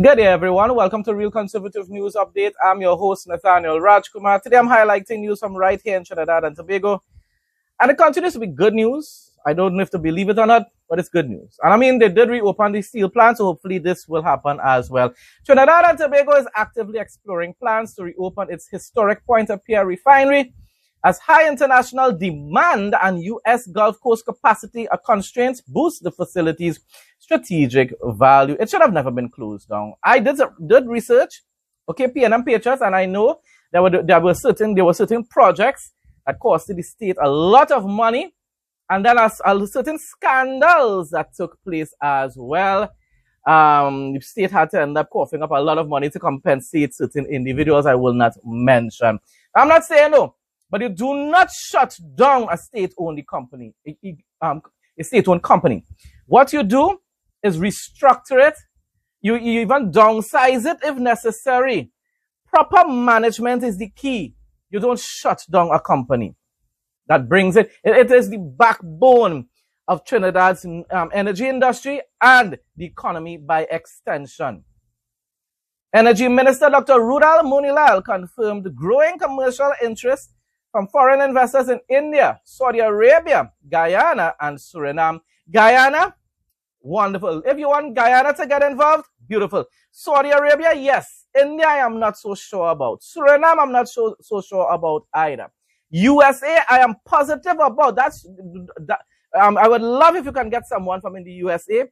Good day, everyone. Welcome to Real Conservative News Update. I'm your host, Nathaniel Rajkumar. Today, I'm highlighting news from right here in Trinidad and Tobago. And it continues to be good news. I don't know if to believe it or not, but it's good news. And I mean, they did reopen the steel plant, so hopefully this will happen as well. Trinidad and Tobago is actively exploring plans to reopen its historic Pointe-a-Pierre Refinery as high international demand and U.S. Gulf Coast capacity constraints boost the facility's strategic value. It should have never been closed down. I did research, okay, PNM pictures, and I know there were certain projects that costed the state a lot of money, and then certain scandals that took place as well. The state had to end up coughing up a lot of money to compensate certain individuals I will not mention. I'm not saying no, but you do not shut down a state-owned company. A state-owned company. What you do is restructure it. You even downsize it if necessary. Proper management is the key. You don't shut down a company. That brings it. It is the backbone of Trinidad's energy industry and the economy by extension. Energy Minister Dr. Rudal Munilal confirmed growing commercial interest from foreign investors in India, Saudi Arabia, Guyana, and Suriname. Guyana, wonderful. If you want Guyana to get involved, beautiful. Saudi Arabia, yes. India, I am not so sure about. Suriname, I'm not so sure about either. USA, I am positive about. I would love if you can get someone from in the USA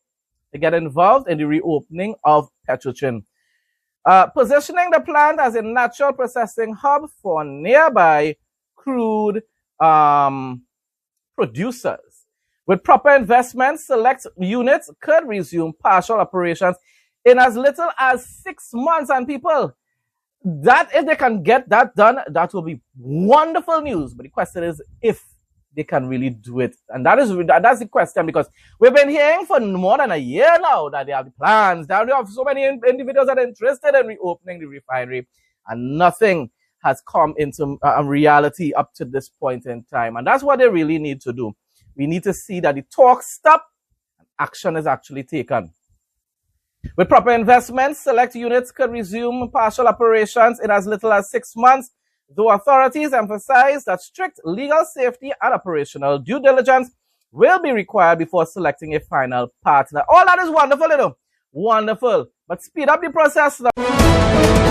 to get involved in the reopening of Petrotrin. Positioning the plant as a natural processing hub for nearby crude producers. With proper investment, select units could resume partial operations in as little as 6 months. And people, that if they can get that done, that will be wonderful news. But the question is if they can really do it. And that's the question, because we've been hearing for more than a year now that they have the plans, that they have so many individuals that are interested in reopening the refinery, and nothing has come into reality up to this point in time. And that's what they really need to do. We need to see that the talk stop and action is actually taken. With proper investment, select units could resume partial operations in as little as 6 months, though authorities emphasize that strict legal safety and operational due diligence will be required before selecting a final partner. All that is wonderful, you know. Wonderful. But speed up the process now.